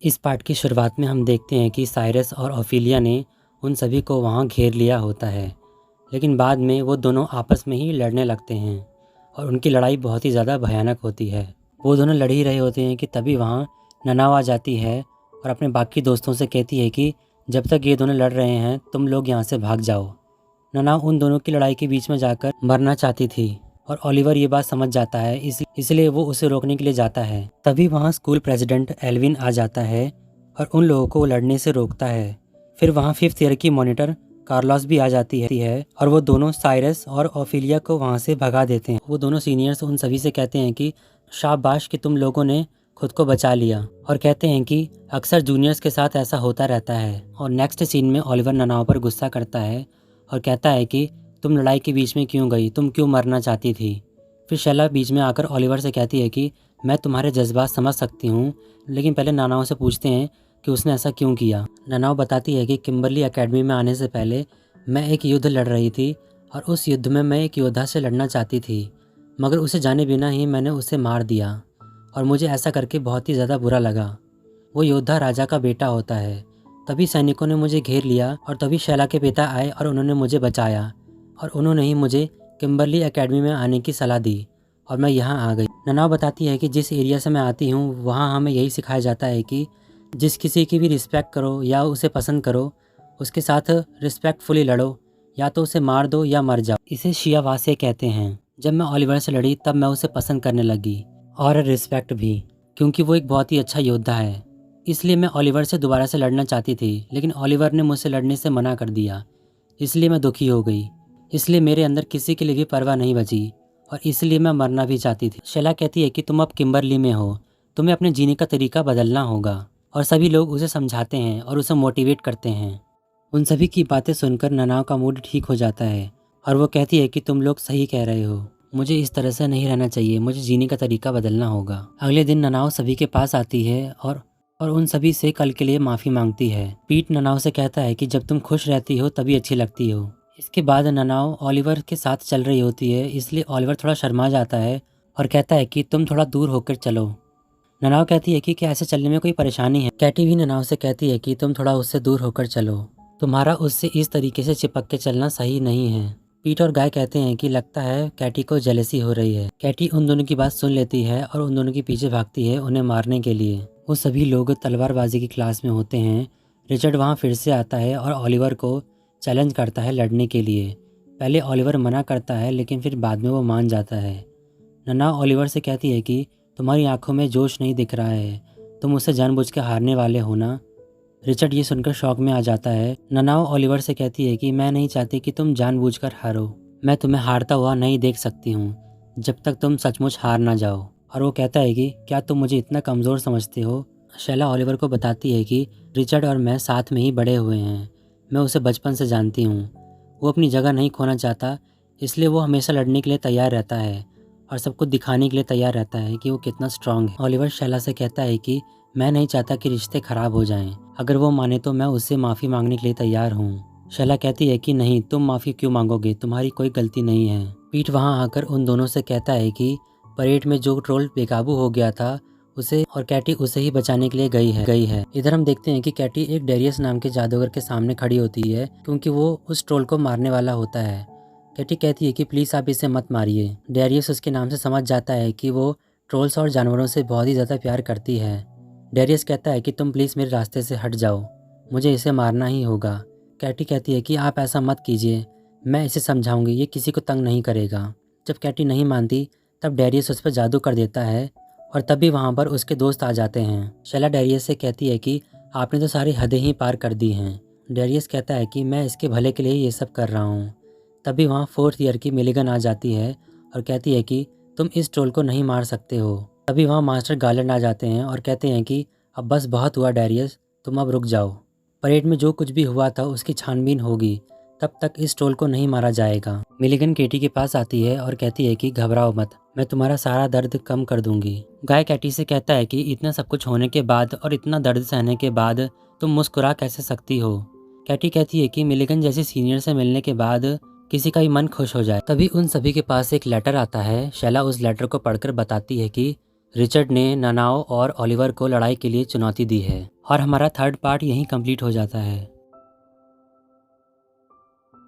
इस पार्ट की शुरुआत में हम देखते हैं कि साइरस और ओफिलिया ने उन सभी को वहाँ घेर लिया होता है, लेकिन बाद में वो दोनों आपस में ही लड़ने लगते हैं और उनकी लड़ाई बहुत ही ज़्यादा भयानक होती है। वो दोनों लड़ ही रहे होते हैं कि तभी वहाँ ननाव आ जाती है और अपने बाकी दोस्तों से कहती है कि जब तक ये दोनों लड़ रहे हैं तुम लोग यहाँ से भाग जाओ। ननाव उन दोनों की लड़ाई के बीच में जाकर मरना चाहती थी और ओलिवर ये बात समझ जाता है, इसलिए वो उसे रोकने के लिए जाता है। तभी वहाँ स्कूल प्रेसिडेंट एल्विन आ जाता है और उन लोगों को लड़ने से रोकता है। फिर वहाँ 5th ईयर की मॉनिटर कार्लोस भी आ जाती है और वो दोनों साइरस और ओफिलिया को वहाँ से भगा देते हैं। वो दोनों सीनियर्स उन सभी से कहते हैं कि शाबाश कि तुम लोगों ने खुद को बचा लिया, और कहते हैं कि अक्सर जूनियर्स के साथ ऐसा होता रहता है। और नेक्स्ट सीन में ओलिवर ननाव पर गुस्सा करता है और कहता है कि तुम लड़ाई के बीच में क्यों गई, तुम क्यों मरना चाहती थी। फिर शेला बीच में आकर ओलिवर से कहती है कि मैं तुम्हारे जज्बात समझ सकती हूँ, लेकिन पहले ननाव से पूछते हैं कि उसने ऐसा क्यों किया। ननाव बताती है कि किम्बरली एकेडमी में आने से पहले मैं एक युद्ध लड़ रही थी और उस युद्ध में मैं एक योद्धा से लड़ना चाहती थी, मगर उसे जाने बिना ही मैंने उसे मार दिया और मुझे ऐसा करके बहुत ही ज़्यादा बुरा लगा। वो योद्धा राजा का बेटा होता है। तभी सैनिकों ने मुझे घेर लिया और तभी शैला के पिता आए और उन्होंने मुझे बचाया और उन्होंने ही मुझे किम्बरली एकेडमी में आने की सलाह दी और मैं यहाँ आ गई। ननाव बताती है कि जिस एरिया से मैं आती हूँ वहाँ हमें यही सिखाया जाता है कि जिस किसी की भी रिस्पेक्ट करो या उसे पसंद करो, उसके साथ रिस्पेक्टफुली लड़ो, या तो उसे मार दो या मर जाओ। इसे शिया वासे कहते हैं। जब मैं ओलिवर से लड़ी तब मैं उसे पसंद करने लगी और रिस्पेक्ट भी, क्योंकि वो एक बहुत ही अच्छा योद्धा है। इसलिए मैं ओलिवर से दोबारा से लड़ना चाहती थी, लेकिन ओलिवर ने मुझसे लड़ने से मना कर दिया। इसलिए मैं दुखी हो गई। इसलिए मेरे अंदर किसी के लिए भी परवाह नहीं बची और इसलिए मैं मरना भी चाहती थी। शेला कहती है कि तुम अब किम्बरली में हो, तुम्हें अपने जीने का तरीका बदलना होगा। और सभी लोग उसे समझाते हैं और उसे मोटिवेट करते हैं। उन सभी की बातें सुनकर ननाव का मूड ठीक हो जाता है और वो कहती है कि तुम लोग सही कह रहे हो, मुझे इस तरह से नहीं रहना चाहिए, मुझे जीने का तरीका बदलना होगा। अगले दिन ननाव सभी के पास आती है और उन सभी से कल के लिए माफ़ी मांगती है। पीट ननाव से कहता है कि जब तुम खुश रहती हो तभी अच्छी लगती हो। इसके बाद ननाव ओलिवर के साथ चल रही होती है, इसलिए ओलिवर थोड़ा शर्मा जाता है और कहता है कि तुम थोड़ा दूर होकर चलो। ननाव कहती है कि क्या ऐसे चलने में कोई परेशानी है। कैटी भी ननाव से कहती है कि तुम थोड़ा उससे दूर होकर चलो, तुम्हारा उससे इस तरीके से चिपक के चलना सही नहीं है। पीट और गाय कहते हैं कि लगता है कैटी को जेलसी हो रही है। कैटी उन दोनों की बात सुन लेती है और उन दोनों के पीछे भागती है उन्हें मारने के लिए। वो सभी लोग तलवारबाजी की क्लास में होते हैं। रिचर्ड वहाँ फिर से आता है और ओलिवर को चैलेंज करता है लड़ने के लिए। पहले ओलिवर मना करता है, लेकिन फिर बाद में वो मान जाता है। ननाव ओलिवर से कहती है कि तुम्हारी आंखों में जोश नहीं दिख रहा है, तुम उससे जानबूझ के हारने वाले हो ना। रिचर्ड ये सुनकर शौक में आ जाता है। ननाव ओलिवर से कहती है कि मैं नहीं चाहती कि तुम जानबूझकर हारो, मैं तुम्हें हारता हुआ नहीं देख सकती हूँ जब तक तुम सचमुच हार ना जाओ। और वो कहता है कि क्या तुम मुझे इतना कमज़ोर समझते हो। शैला ओलिवर को बताती है कि रिचर्ड और मैं साथ में ही बड़े हुए हैं, मैं उसे बचपन से जानती हूँ। वो अपनी जगह नहीं खोना चाहता, इसलिए वो हमेशा लड़ने के लिए तैयार रहता है और सबको दिखाने के लिए तैयार रहता है कि वो कितना स्ट्रांग है। ओलिवर शैला से कहता है कि मैं नहीं चाहता कि रिश्ते खराब हो जाएं। अगर वो माने तो मैं उससे माफ़ी मांगने के लिए तैयार हूँ। शैला कहती है कि नहीं, तुम माफ़ी क्यों मांगोगे, तुम्हारी कोई गलती नहीं है। पीट वहाँ आकर उन दोनों से कहता है कि परेड में जो ट्रोल बेकाबू हो गया था उसे और कैटी उसे ही बचाने के लिए गई है। इधर हम देखते हैं कि कैटी एक डेरियस नाम के जादूगर के सामने खड़ी होती है, क्योंकि वो उस ट्रोल को मारने वाला होता है। कैटी कहती है कि प्लीज़ आप इसे मत मारिए। डेरियस उसके नाम से समझ जाता है कि वो ट्रोल्स और जानवरों से बहुत ही ज़्यादा प्यार करती है। डेरियस कहता है कि तुम प्लीज़ मेरे रास्ते से हट जाओ, मुझे इसे मारना ही होगा। कैटी कहती है कि आप ऐसा मत कीजिए, मैं इसे समझाऊंगी, ये किसी को तंग नहीं करेगा। जब कैटी नहीं मानती तब डेरियस उस पर जादू कर देता है और तभी वहाँ पर उसके दोस्त आ जाते हैं। शैला डेरियस से कहती है कि आपने तो सारी हदें ही पार कर दी हैं। डेरियस कहता है कि मैं इसके भले के लिए ये सब कर रहा हूँ। तभी वहाँ 4th ईयर की मिलिगन आ जाती है और कहती है कि तुम इस ट्रोल को नहीं मार सकते हो। तभी वहाँ मास्टर गार्लैंड आ जाते हैं और कहते हैं कि अब बस बहुत हुआ डेरियस, तुम अब रुक जाओ। परेड में जो कुछ भी हुआ था उसकी छानबीन होगी, तब तक इस ट्रोल को नहीं मारा जाएगा। मिलिगन केटी के पास आती है और कहती है कि घबराओ मत, मैं तुम्हारा सारा दर्द कम कर दूंगी। गाय कैटी से कहता है कि इतना सब कुछ होने के बाद और इतना दर्द सहने के बाद तुम मुस्कुरा कैसे सकती हो। कैटी कहती है कि मिलिगन जैसे सीनियर से मिलने के बाद किसी का भी मन खुश हो जाए। तभी उन सभी के पास एक लेटर आता है। शैला उस लेटर को पढ़कर बताती है कि रिचर्ड ने नानाओ और ओलिवर को लड़ाई के लिए चुनौती दी है और हमारा थर्ड पार्ट यहीं कंप्लीट हो जाता है।